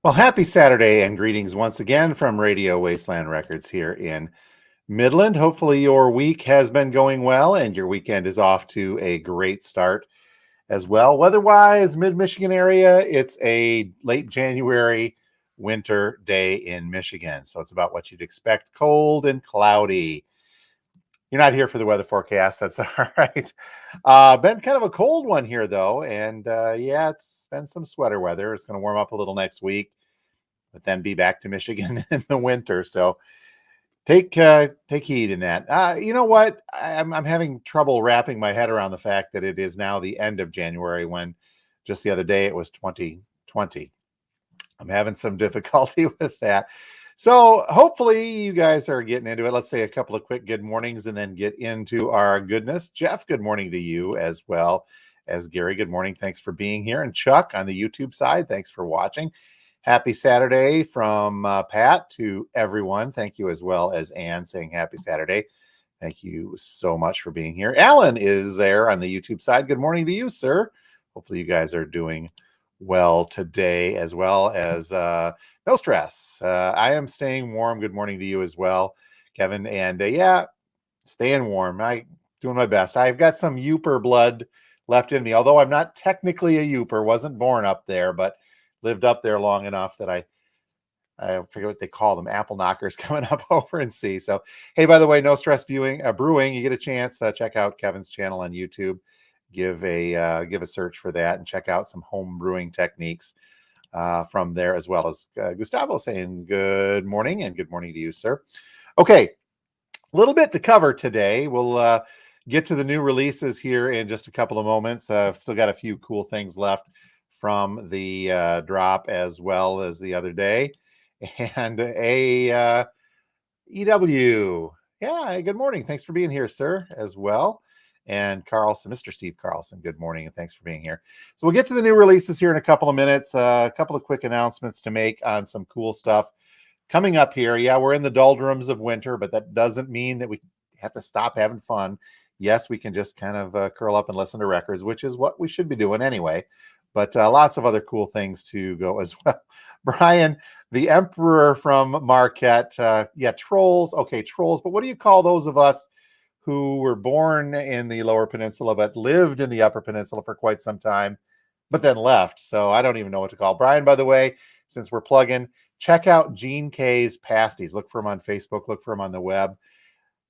Well, happy Saturday and greetings once again from Radio Wasteland Records here in Midland. Hopefully, your week has been going well and your weekend is off to a great start as well. Weather-wise, mid-Michigan area, it's a late January winter day in Michigan. So it's about what you'd expect, cold and cloudy. You're not here for the weather forecast. That's all right. Been kind of a cold one here, though. And yeah, it's been some sweater weather. It's going to warm up a little next week, but then be back to Michigan in the winter. So take heed in that. You know what? I'm having trouble wrapping my head around the fact that it is now the end of January when just the other day it was 2020. I'm having some difficulty with that. So hopefully you guys are getting into it. Let's say a couple of quick good mornings and then get into our goodness. Jeff, good morning to you as well as Gary. Good morning. Thanks for being here. And Chuck on the YouTube side, thanks for watching. Happy Saturday from Pat to everyone. Thank you, as well as Ann saying happy Saturday. Thank you so much for being here. Alan is there on the YouTube side. Good morning to you, sir. Hopefully you guys are doing well today, as well as no stress. I am staying warm. Good morning to you as well, Kevin. And yeah, staying warm. I doing my best. I've got some Yooper blood left in me, although I'm not technically a Yooper. Wasn't born up there, but lived up there long enough that I forget what they call them, apple knockers, coming up over and see. So, hey, by the way, No Stress Brewing, you get a chance, check out Kevin's channel on YouTube. Give a search for that and check out some home brewing techniques from there, as well as Gustavo saying good morning, and good morning to you, sir. Okay, a little bit to cover today. We'll get to the new releases here in just a couple of moments. I've still got a few cool things left from the drop as well as the other day. And a EW. Yeah, good morning. Thanks for being here, sir, as well. And Carlson, Mr. Steve Carlson, good morning, and thanks for being here. So we'll get to the new releases here in a couple of minutes. A couple of quick announcements to make on some cool stuff coming up here. Yeah, we're in the doldrums of winter, but that doesn't mean that we have to stop having fun. Yes, we can just kind of curl up and listen to records, which is what we should be doing anyway. But lots of other cool things to go as well. Brian, the Emperor from Marquette. Yeah, trolls. Okay, trolls. But what do you call those of us who were born in the Lower Peninsula but lived in the Upper Peninsula for quite some time, but then left? So I don't even know what to call. Brian, by the way, since we're plugging, check out Gene K's Pasties. Look for him on Facebook. Look for him on the web.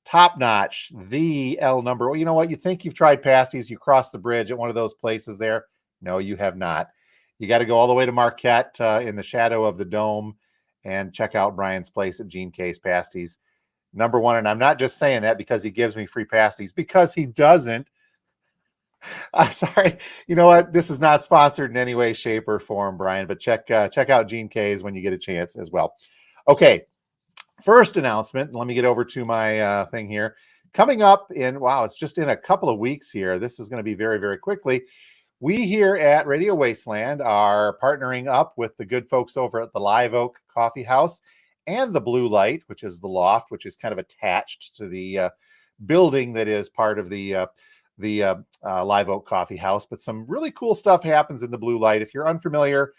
Top notch. The L number. Well, you know what? You think you've tried pasties. You cross the bridge at one of those places there. No, you have not. You got to go all the way to Marquette in the shadow of the dome and check out Brian's place at Gene K's Pasties. Number one, and I'm not just saying that because he gives me free pasties, because he doesn't. I'm sorry. You know what? This is not sponsored in any way, shape, or form, Brian, but check out Gene K's when you get a chance as well. Okay, first announcement. Let me get over to my thing here. Coming up in, wow, it's just in a couple of weeks here. This is going to be very, very quickly. We here at Radio Wasteland are partnering up with the good folks over at the Live Oak Coffee House and the Blue Light, which is the loft, which is kind of attached to the building that is part of the Live Oak Coffee House. But some really cool stuff happens in the Blue Light. If you're unfamiliar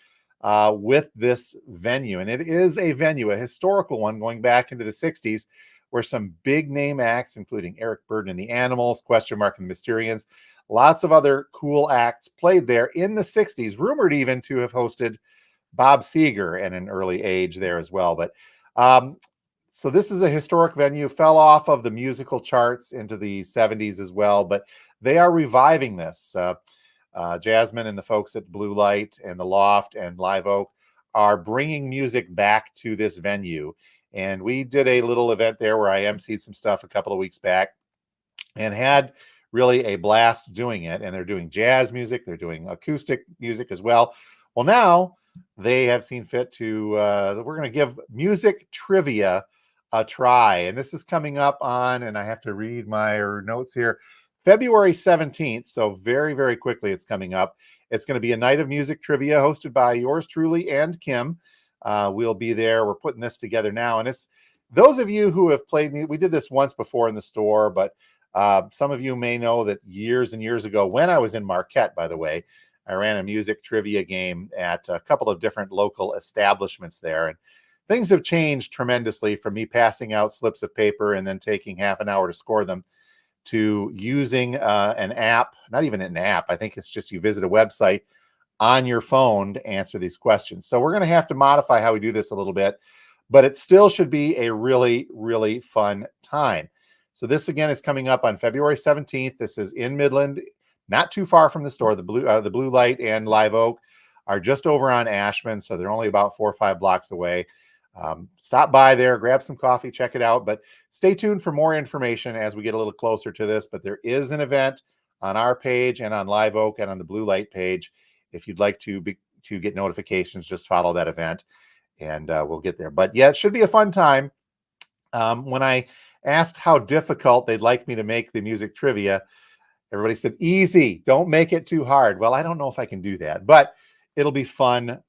with this venue, and it is a venue, a historical one going back into the 60s, where some big name acts, including Eric Burdon and the Animals, Question Mark and the Mysterians, lots of other cool acts played there in the 60s, rumored even to have hosted Bob Seger at an early age there as well. But so this is a historic venue, fell off of the musical charts into the 70s as well, but they are reviving this. Jasmine and the folks at Blue Light and the Loft and Live Oak are bringing music back to this venue. And we did a little event there where I emceed some stuff a couple of weeks back and had really a blast doing it. And they're doing jazz music. They're doing acoustic music as well. Well, now they have seen fit to, we're going to give music trivia a try. And this is coming up on, and I have to read my notes here, February 17th. So very, very quickly it's coming up. It's going to be a night of music trivia hosted by yours truly and Kim. We'll be there. We're putting this together now. And it's those of you who have played me. We did this once before in the store, but some of you may know that years and years ago, when I was in Marquette, by the way, I ran a music trivia game at a couple of different local establishments there. And things have changed tremendously from me passing out slips of paper and then taking half an hour to score them to using an app, not even an app. I think it's just you visit a website on your phone to answer these questions. So we're going to have to modify how we do this a little bit, but it still should be a really, really fun time. So this again is coming up on February 17th. This is in Midland, not too far from the store. The Blue Light and Live Oak are just over on Ashman, so they're only about 4 or 5 blocks away. Stop by there, grab some coffee, check it out, but stay tuned for more information as we get a little closer to this. But there is an event on our page and on Live Oak and on the Blue Light page. If you'd like to get notifications, just follow that event and we'll get there. But yeah, it should be a fun time. When I asked how difficult they'd like me to make the music trivia, everybody said, easy, don't make it too hard. Well, I don't know if I can do that, but it'll be fun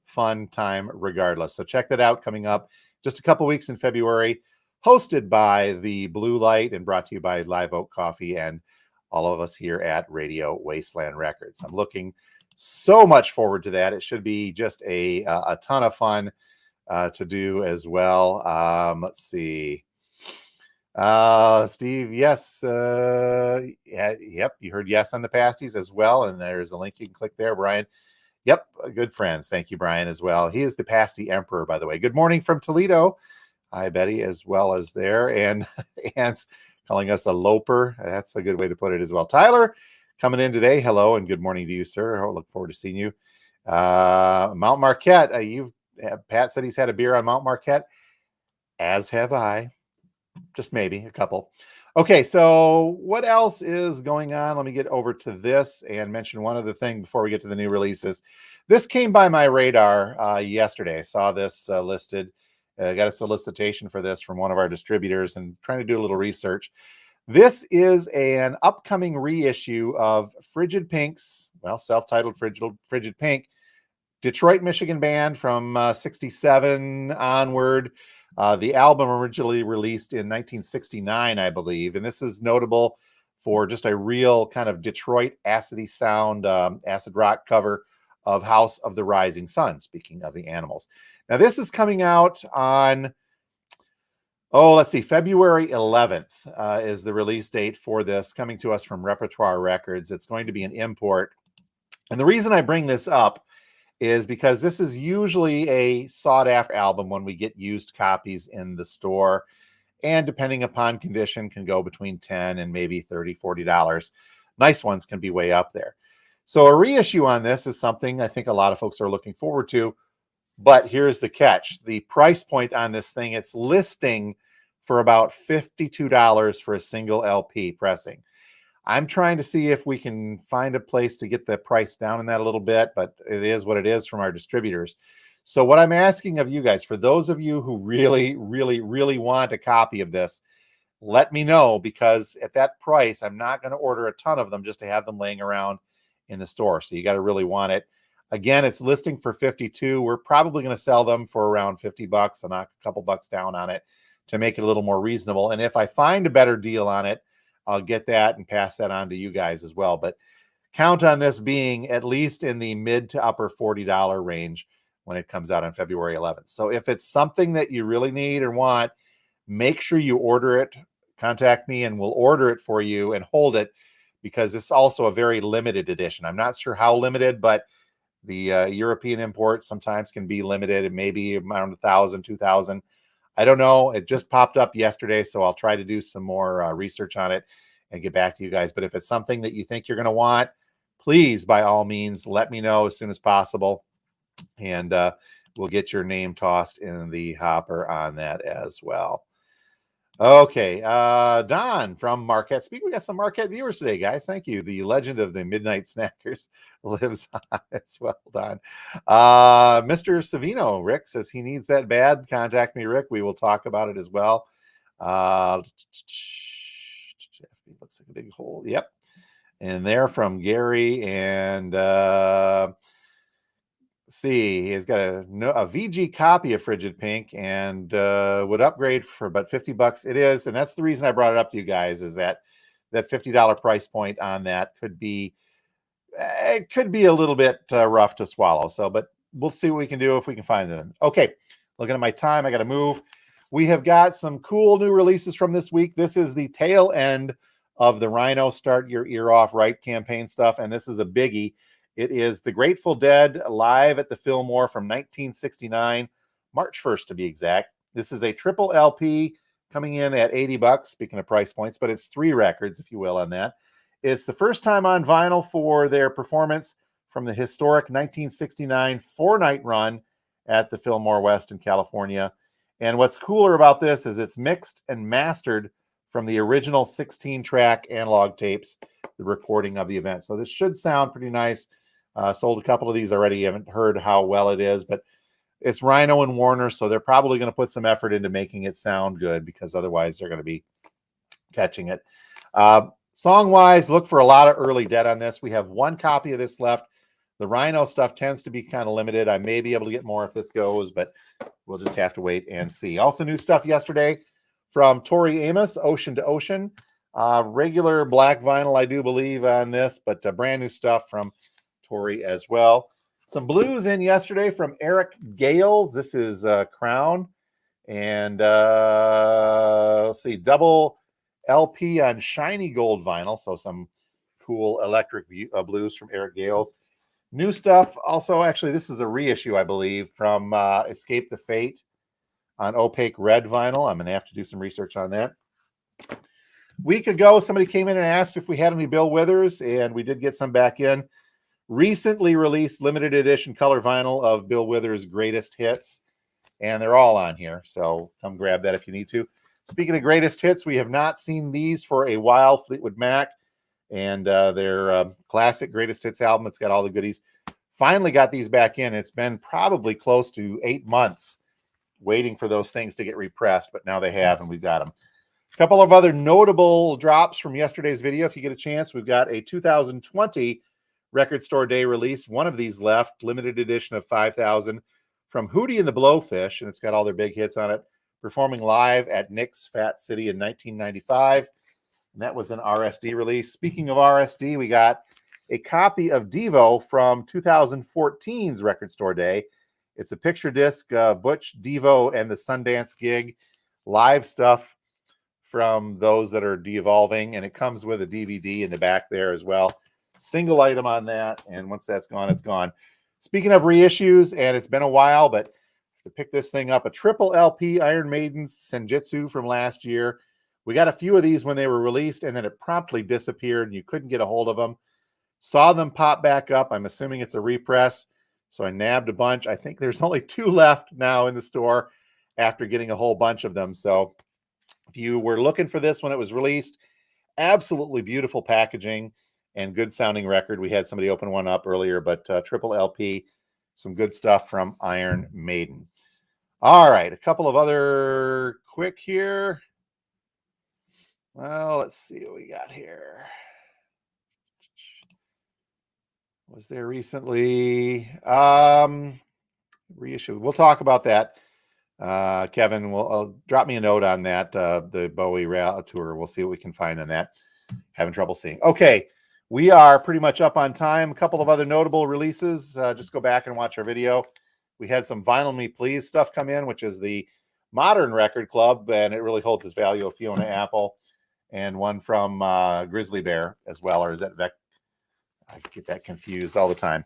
time regardless. So check that out, coming up just a couple weeks in February, hosted by the Blue Light and brought to you by Live Oak Coffee and all of us here at Radio Wasteland Records. I'm looking so much forward to that. It should be just a ton of fun to do as well. Let's see. Steve, yes. Yep, you heard yes on the pasties as well. And there's a link you can click there, Brian. Yep, good friends. Thank you, Brian, as well. He is the pasty emperor, by the way. Good morning from Toledo. Hi, Betty, as well as there. And Ant's calling us a loper. That's a good way to put it as well. Tyler, coming in today. Hello and good morning to you, sir. I look forward to seeing you. Mount Marquette. Pat said he's had a beer on Mount Marquette, as have I. Just maybe a couple. Okay, so what else is going on? Let me get over to this and mention one other thing before we get to the new releases. This came by my radar yesterday. I saw this listed. Got a solicitation for this from one of our distributors and trying to do a little research. This is an upcoming reissue of Frigid Pink's, well, self-titled Frigid Pink, Detroit, Michigan band from 67 onward. The album originally released in 1969, I believe. And this is notable for just a real kind of Detroit acidy sound, acid rock cover of House of the Rising Sun, speaking of the Animals. Now, this is coming out on, let's see, February 11th is the release date for this, coming to us from Repertoire Records. It's going to be an import. And the reason I bring this up is because this is usually a sought-after album when we get used copies in the store, and depending upon condition can go between $10 and maybe $30, $40. Nice ones can be way up there. So a reissue on this is something I think a lot of folks are looking forward to, but here's the catch. The price point on this thing, it's listing for about $52 for a single LP pressing. I'm trying to see if we can find a place to get the price down in that a little bit, but it is what it is from our distributors. So what I'm asking of you guys, for those of you who really, really, really want a copy of this, let me know, because at that price, I'm not going to order a ton of them just to have them laying around in the store. So you got to really want it. Again, it's listing for $52. We're probably going to sell them for around $50. I'll knock a couple bucks down on it to make it a little more reasonable. And if I find a better deal on it, I'll get that and pass that on to you guys as well. But count on this being at least in the mid to upper $40 range when it comes out on February 11th. So if it's something that you really need or want, make sure you order it. Contact me and we'll order it for you and hold it, because it's also a very limited edition. I'm not sure how limited, but the European imports sometimes can be limited, and maybe around 1,000, 2,000. I don't know. It just popped up yesterday, so I'll try to do some more research on it and get back to you guys. But if it's something that you think you're going to want, please, by all means, let me know as soon as possible, and we'll get your name tossed in the hopper on that as well. Okay, Don from Marquette. We got some Marquette viewers today, guys. Thank you. The legend of the Midnight Snackers lives on as well, Don. Mr. Savino, Rick says he needs that bad. Contact me, Rick. We will talk about it as well. Looks like a big hole. Yep. And they're from Gary. And see, he's got a VG copy of Frigid Pink and would upgrade for about $50. It is, and that's the reason I brought it up to you guys, is that $50 price point on that could be it could be a little bit rough to swallow. So, but we'll see what we can do if we can find them. Okay, looking at my time, I got to move. We have got some cool new releases from this week. This is the tail end of the Rhino Start Your Ear Off Right campaign stuff, and this is a biggie. It is the Grateful Dead live at the Fillmore from 1969, March 1st to be exact. This is a triple LP coming in at $80, speaking of price points, but it's 3 records, if you will, on that. It's the first time on vinyl for their performance from the historic 1969 4-night run at the Fillmore West in California. And what's cooler about this is it's mixed and mastered from the original 16-track analog tapes, the recording of the event. So this should sound pretty nice. Sold a couple of these already. Haven't heard how well it is, but it's Rhino and Warner, so they're probably going to put some effort into making it sound good, because otherwise they're going to be catching it. Song-wise, look for a lot of early Dead on this. We have 1 copy of this left. The Rhino stuff tends to be kind of limited. I may be able to get more if this goes, but we'll just have to wait and see. Also new stuff yesterday from Tori Amos, Ocean to Ocean. Regular black vinyl, I do believe, on this, but brand new stuff from Tori as well. Some blues in yesterday from Eric Gales. This is Crown. And let's see, double LP on shiny gold vinyl. So some cool electric blues from Eric Gales. New stuff also, actually, this is a reissue, I believe, from Escape the Fate on opaque red vinyl. I'm going to have to do some research on that. Week ago, somebody came in and asked if we had any Bill Withers, and we did get some back in. Recently released limited edition color vinyl of Bill Withers' greatest hits, and they're all on here, so come grab that if you need to. Speaking of greatest hits, we have not seen these for a while. Fleetwood Mac and their classic greatest hits album. It's got all the goodies. Finally got these back in. It's been probably close to 8 months waiting for those things to get repressed, but now they have, and we've got them. A couple of other notable drops from yesterday's video. If you get a chance, we've got a 2020 Record Store Day release. One of these left, limited edition of 5,000 from Hootie and the Blowfish, and it's got all their big hits on it, performing live at Nick's Fat City in 1995. And that was an RSD release. Speaking of RSD, we got a copy of Devo from 2014's Record Store Day. It's a picture disc, Butch, Devo, and the Sundance Gig. Live stuff from those that are de-evolving, and it comes with a DVD in the back there as well. Single item on that, and once that's gone, it's gone. Speaking of reissues, and it's been a while, but to pick this thing up, a triple LP Iron Maiden's Sinjitsu from last year. We got a few of these when they were released, and then it promptly disappeared, and you couldn't get a hold of them. Saw them pop back up. I'm assuming it's a repress, so I nabbed a bunch. I think there's only 2 left now in the store after getting a whole bunch of them. So if you were looking for this when it was released, absolutely beautiful packaging and good sounding record. We had somebody open one up earlier, but triple LP, some good stuff from Iron Maiden. All right, a couple of other quick here. Well, let's see what we got here. Was there recently reissue? We'll talk about that. Kevin will drop me a note on that, the Bowie Rail Tour. We'll see what we can find on that. Having trouble seeing. Okay, we are pretty much up on time. A couple of other notable releases. Just go back and watch our video. We had some Vinyl Me Please stuff come in, which is the modern record club, and it really holds its value of Fiona Apple, and one from Grizzly Bear as well, or is that Vec? I get that confused all the time.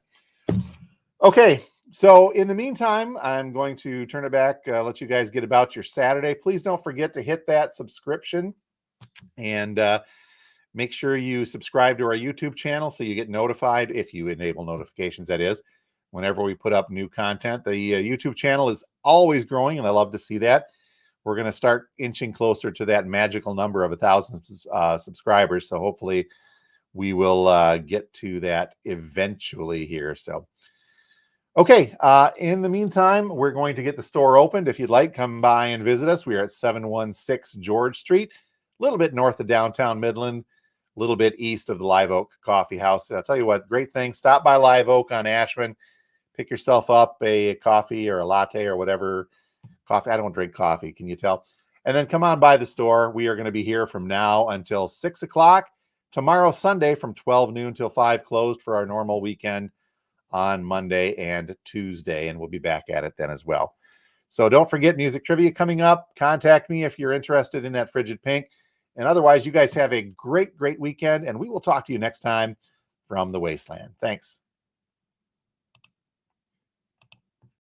Okay, so in the meantime, I'm going to turn it back, let you guys get about your Saturday. Please don't forget to hit that subscription, and make sure you subscribe to our YouTube channel so you get notified, if you enable notifications, that is, whenever we put up new content. The YouTube channel is always growing, and I love to see that. We're going to start inching closer to that magical number of 1,000 subscribers, so hopefully we will get to that eventually here. So, okay, in the meantime, we're going to get the store opened. If you'd like, come by and visit us. We are at 716 George Street, a little bit north of downtown Midland, a little bit east of the Live Oak Coffee House. I'll tell you what, great thing. Stop by Live Oak on Ashman. Pick yourself up a coffee or a latte or whatever. Coffee. I don't drink coffee. Can you tell? And then come on by the store. We are going to be here from now until 6 o'clock. Tomorrow, Sunday, from 12 noon till 5, closed for our normal weekend on Monday and Tuesday, and we'll be back at it then as well. So don't forget music trivia coming up. Contact me if you're interested in that Frigid Pink. And otherwise, you guys have a great, great weekend, and we will talk to you next time from the Wasteland. Thanks.